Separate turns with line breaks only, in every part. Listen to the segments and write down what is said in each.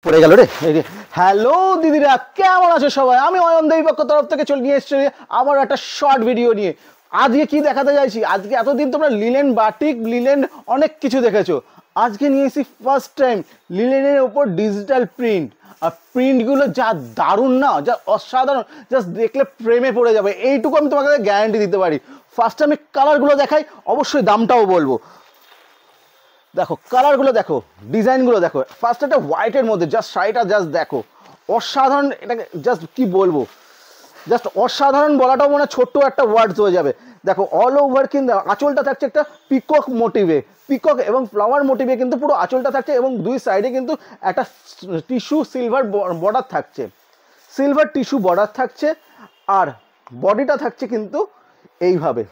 পড়ে গেল রে। হ্যালো দিদিরা, কেমন আছো সবাই? আমি অয়ন দেবী পক্ষ তরফ থেকে নিয়ে এসেছি আবার একটা শর্ট ভিডিও নিয়ে। আজকে কি দেখাতে চাইছি, আজকে এতদিন তোমরা লিলেন বাটিক, লিলেন অনেক কিছু দেখেছো, আজকে নিয়ে এসেছি ফার্স্ট টাইম লিলেনের ওপর ডিজিটাল প্রিন্ট। আর প্রিন্টগুলো যা দারুণ না, যা অসাধারণ, জাস্ট দেখলে প্রেমে পড়ে যাবে, এইটুকু আমি তোমাকে গ্যারান্টি দিতে পারি। ফার্স্টে আমি কালারগুলো দেখাই, অবশ্যই দামটাও বলবো। দেখো কালারগুলো, দেখো ডিজাইনগুলো, দেখো ফার্স্ট একটা হোয়াইটের মধ্যে জাস্ট শাড়িটা জাস্ট দেখো, অসাধারণ। এটাকে জাস্ট কি বলবো, জাস্ট অসাধারণ বলাটাও মনে ছোট্ট একটা ওয়ার্ডস হয়ে যাবে। দেখো অল ওভার কিন্তু আঁচলটা থাকছে একটা পিকক মোটিভে, পিকক এবং ফ্লাওয়ার মোটিভে কিন্তু পুরো আঁচলটা থাকছে, এবং দুই সাইডে কিন্তু একটা টিস্যু সিলভার বর্ডার থাকছে, সিলভার টিস্যু বর্ডার থাকছে। আর বডিটা থাকছে কিন্তু এইভাবে,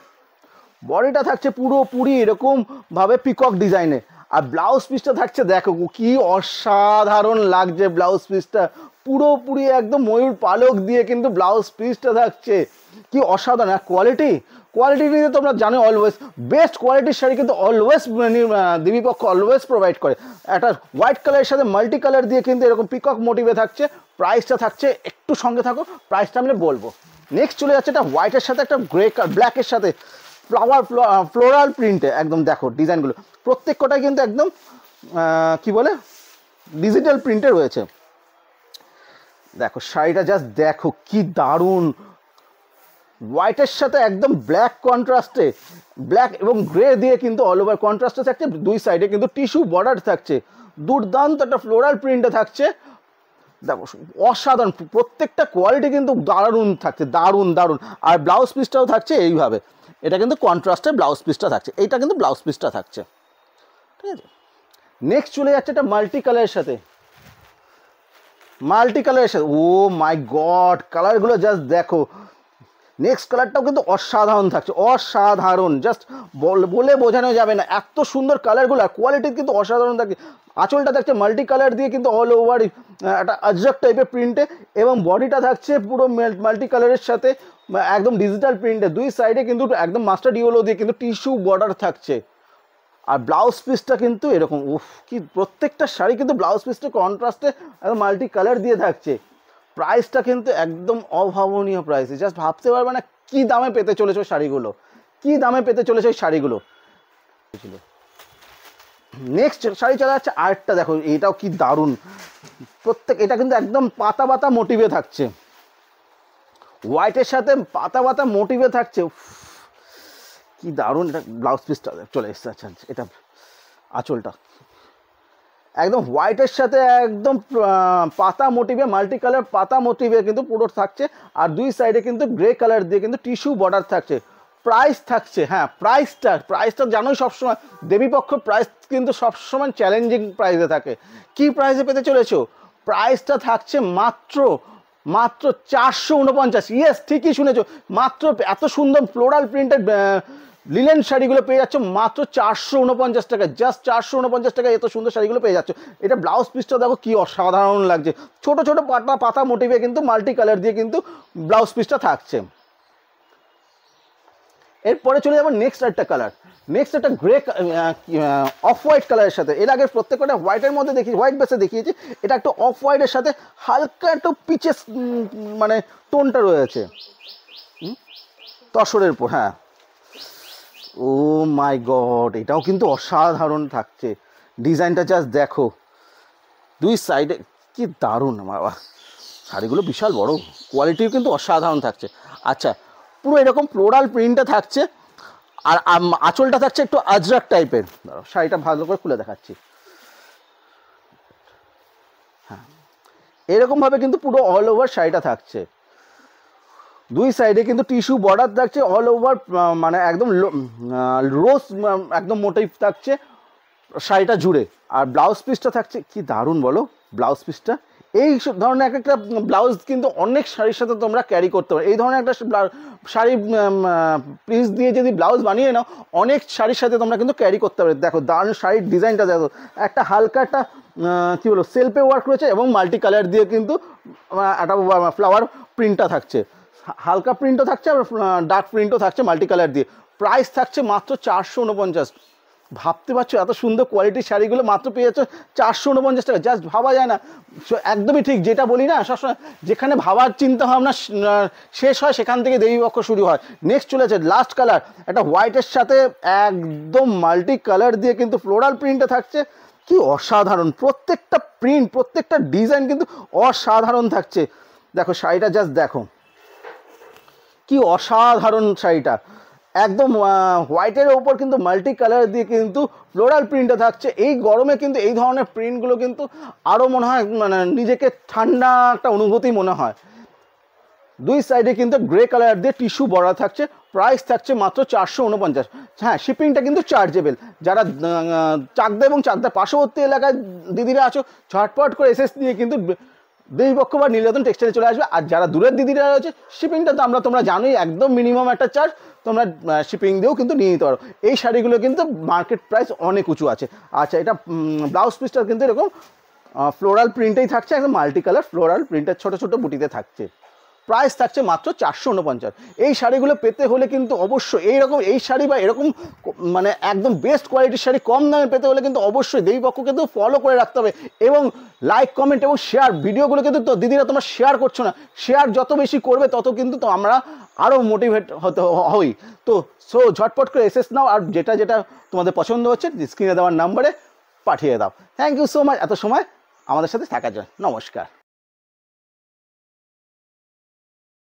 বডিটা থাকছে পুরোপুরি এরকম ভাবে পিকক ডিজাইনে। আর ব্লাউজ পিসটা থাকছে, দেখো কি অসাধারণ লাগছে ব্লাউজ পিসটা, পুরোপুরি একদম ময়ূর পালক দিয়ে কিন্তু ব্লাউজ পিসটা থাকছে, কি অসাধারণ। আর কোয়ালিটি, কোয়ালিটি নিয়ে তোমরা জানো অলওয়েজ বেস্ট কোয়ালিটির শাড়ি কিন্তু অলওয়েজ দেবীপক্ষ অলওয়েজ প্রোভাইড করে। একটা হোয়াইট কালারের সাথে মাল্টি কালার দিয়ে কিন্তু এরকম পিকক মোটিভে থাকছে। প্রাইসটা থাকছে, একটু সঙ্গে থাকো, প্রাইসটা আমি বলবো। নেক্সট চলে যাচ্ছে একটা হোয়াইটের সাথে একটা গ্রে ব্ল্যাকের সাথে ফ্লাওয়ার ফ্লোরাল প্রিন্টে, একদম দেখো ডিজাইনগুলো প্রত্যেক কটাই কিন্তু একদম কি বলে ডিজিটাল প্রিন্টে রয়েছে। দেখো শাড়িটা জাস্ট দেখো কি দারুণ, হোয়াইটের সাথে একদম ব্ল্যাক কন্ট্রাস্টে, ব্ল্যাক এবং গ্রে দিয়ে কিন্তু অল ওভার কন্ট্রাস্টে থাকছে, দুই সাইডে কিন্তু টিস্যু বর্ডার থাকছে, দুর্দান্ত একটা ফ্লোরাল প্রিন্টে থাকছে। দেখো অসাধারণ, প্রত্যেকটা কোয়ালিটি কিন্তু দারুণ থাকছে, দারুণ দারুণ। আর ব্লাউজ পিসটাও থাকছে এইভাবে, এটা কিন্তু কন্ট্রাস্টে ব্লাউজ পিসটা থাকছে, এইটা কিন্তু ব্লাউজ পিসটা থাকছে, ঠিক আছে। নেক্সট চলে যাচ্ছে একটা মাল্টি কালারের সাথে, মাল্টি কালারের সাথে, ও মাই গড কালারগুলো জাস্ট দেখো। নেক্সট কালারটাও কিন্তু অসাধারণ থাকছে, অসাধারণ, জাস্ট বলে বোঝানো যাবে না, এত সুন্দর কালারগুলো। আর কোয়ালিটি কিন্তু অসাধারণ থাকে। আঁচলটা থাকছে মাল্টি কালার দিয়ে কিন্তু অল ওভার একটা আজরাক টাইপের প্রিন্টে, এবং বডিটা থাকছে পুরো মাল্টি কালারের সাথে একদম ডিজিটাল প্রিন্টে, দুই সাইডে কিন্তু একদম মাস্টার্ড ইয়েলো দিয়ে কিন্তু টিস্যু বর্ডার থাকছে। আর ব্লাউজ পিসটা কিন্তু এরকম, উফ কি প্রত্যেকটা শাড়ি কিন্তু ব্লাউজ পিসটা কন্ট্রাস্টে একদম মাল্টি কালার দিয়ে থাকছে। প্রাইসটা কিন্তু একদম অভাবনীয় প্রাইসে, জাস্ট ভাবতে পারবে না কি দামে পেতে চলেছে ওই শাড়িগুলো, কি দামে পেতে চলেছে ওই শাড়িগুলো। নেক্সট শাড়ি চলে যাচ্ছে আরেকটা, দেখো এটাও কি দারুণ, এটা কিন্তু একদম পাতা পাতা মোটিভে থাকছে, হোয়াইটের সাথে পাতা পাতা মোটিভে থাকছে, কি দারুণ। এটা ব্লাউজ পিসটা চলে এসছে, আচ্ছা এটা আঁচলটা একদম হোয়াইটের সাথে একদম পাতা মোটিভে, মাল্টি কালার পাতা মোটিভে কিন্তু পুরো থাকছে। আর দুই সাইডে কিন্তু গ্রে কালার দিয়ে কিন্তু টিস্যু বর্ডার থাকছে। প্রাইস থাকছে, হ্যাঁ প্রাইসটা জানোই সবসময় দেবীপক্ষ প্রাইস কিন্তু সবসময় চ্যালেঞ্জিং প্রাইসে থাকে। কি প্রাইসে পেতে চলেছো? প্রাইসটা থাকছে মাত্র 449। ইয়েস ঠিকই শুনেছো, মাত্র এত সুন্দর ফ্লোরাল প্রিন্টেড লিলেন শাড়িগুলো পেয়ে যাচ্ছ মাত্র 449 টাকা, জাস্ট 449 টাকায় এত সুন্দর শাড়িগুলো পেয়ে যাচ্ছ। এটা ব্লাউজ পিসটা দেখো কি অসাধারণ লাগছে, ছোট ছোট পাতা মোটিভে কিন্তু মাল্টি কালার দিয়ে কিন্তু ব্লাউজ পিসটা থাকছে। এরপরে চলে যাবো নেক্সট একটা কালার, নেক্সট একটা গ্রে অফ হোয়াইট কালারের সাথে। এর আগে প্রত্যেকটা হোয়াইটের মধ্যে দেখি, হোয়াইট বেসে দেখিয়েছি, এটা একটু অফ হোয়াইটের সাথে হালকা একটু পিচেস মানে টোনটা রয়েছে তসরের উপর, হ্যাঁ। ও মাই গড এটাও কিন্তু অসাধারণ থাকছে, ডিজাইনটা জাস্ট দেখো, দুই সাইডে কি দারুণ। বাবা শাড়িগুলো বিশাল বড়, কোয়ালিটিও কিন্তু অসাধারণ থাকছে। আচ্ছা পুরো এরকম ফ্লোরাল প্রিন্টটা থাকছে, আর আঁচলটা থাকছে একটু আজরাক টাইপের। শাড়িটা ভালো করে খুলে দেখাচ্ছি, হ্যাঁ এরকমভাবে কিন্তু পুরো অল ওভার শাড়িটা থাকছে, দুই সাইডে কিন্তু টিস্যু বর্ডার থাকছে, অল ওভার মানে একদম রোজ একদম মোটিভ থাকছে শাড়িটা জুড়ে। আর ব্লাউজ পিসটা থাকছে কি দারুণ বলো, ব্লাউজ পিসটা এই ধরনের একটা ব্লাউজ কিন্তু অনেক শাড়ির সাথে তোমরা ক্যারি করতে পারো। এই ধরনের একটা শাড়ি পিস দিয়ে যদি ব্লাউজ বানিয়ে নাও, অনেক শাড়ির সাথে তোমরা কিন্তু ক্যারি করতে পারো। দেখো দারুণ শাড়ির ডিজাইনটা দেখো, একটা হালকা একটা কী বলো সেলফে ওয়ার্ক রয়েছে, এবং মাল্টি কালার দিয়ে কিন্তু একটা ফ্লাওয়ার প্রিন্টটা থাকছে, হালকা প্রিন্টও থাকছে আর ডার্ক প্রিন্টও থাকছে মাল্টি কালার দিয়ে। প্রাইস থাকছে মাত্র 449। ভাবতে পারছো এত সুন্দর কোয়ালিটির শাড়িগুলো মাত্র পেয়ে যাচ্ছ 449 টাকা। জাস্ট ভাবা যায় না। একদমই ঠিক, যেটা বলি না সবসময়, যেখানে ভাবার চিন্তা ভাবনা শেষ হয় সেখান থেকে দেবীপক্ষ শুরু হয়। নেক্সট চলেছে লাস্ট কালার, একটা হোয়াইটের সাথে একদম মাল্টি কালার দিয়ে কিন্তু ফ্লোরাল প্রিন্টে থাকছে। কি অসাধারণ, প্রত্যেকটা প্রিন্ট প্রত্যেকটা ডিজাইন কিন্তু অসাধারণ থাকছে। দেখো শাড়িটা জাস্ট দেখো, কি অসাধারণ শাড়িটা, একদম হোয়াইটের ওপর কিন্তু মাল্টি কালার দিয়ে কিন্তু ফ্লোরাল প্রিন্টে থাকছে। এই গরমে কিন্তু এই ধরনের প্রিন্টগুলো কিন্তু আরও মনে হয় মানে নিজেকে ঠান্ডা একটা অনুভূতি মনে হয়। দুই সাইডে কিন্তু গ্রে কালার দিয়ে টিস্যু বড়া থাকছে। প্রাইস থাকছে মাত্র 449। হ্যাঁ, শিপিংটা কিন্তু চার্জেবল। যারা চাকদা এবং চাকদার পার্শ্ববর্তী এলাকায় দিদিরা আছো, ঝটপট করে এসএস নিয়ে কিন্তু দেবীপক্ষ বা নীলরতন টেক্সটাইলে চলে আসবে। আর যারা দূরের দিদিরা রয়েছে, শিপিংটা তো তোমরা জানোই, একদম মিনিমাম একটা চার্জ, তোমরা শিপিং দিয়েও কিন্তু নিয়ে নিতে পারো। এই শাড়িগুলো কিন্তু মার্কেট প্রাইস অনেক উঁচু আছে। আচ্ছা, এটা ব্লাউজ পিসটা কিন্তু এরকম ফ্লোরাল প্রিন্টেই থাকছে, একদম মাল্টি কালার ফ্লোরাল প্রিন্টের ছোটো ছোটো বুটিতে থাকছে। প্রাইস থাকছে মাত্র 449। এই শাড়িগুলো পেতে হলে কিন্তু অবশ্যই এইরকম এই শাড়ি বা এরকম মানে একদম বেস্ট কোয়ালিটির শাড়ি কম দামে পেতে হলে কিন্তু অবশ্যই দেবীপক্ষ কিন্তু ফলো করে রাখতে হবে। এবং লাইক, কমেন্ট এবং শেয়ার, ভিডিওগুলো কিন্তু তো দিদিরা তোমরা শেয়ার করছো না। শেয়ার যত বেশি করবে তত কিন্তু তো আমরা আরও মোটিভেট হতে হই। তো ঝটপট করে এসএস নাও, আর যেটা যেটা তোমাদের পছন্দ হচ্ছে স্ক্রিনে দেওয়ার নাম্বারে পাঠিয়ে দাও। থ্যাংক ইউ সো মাচ এত সময় আমাদের সাথে থাকার জন্য। নমস্কার।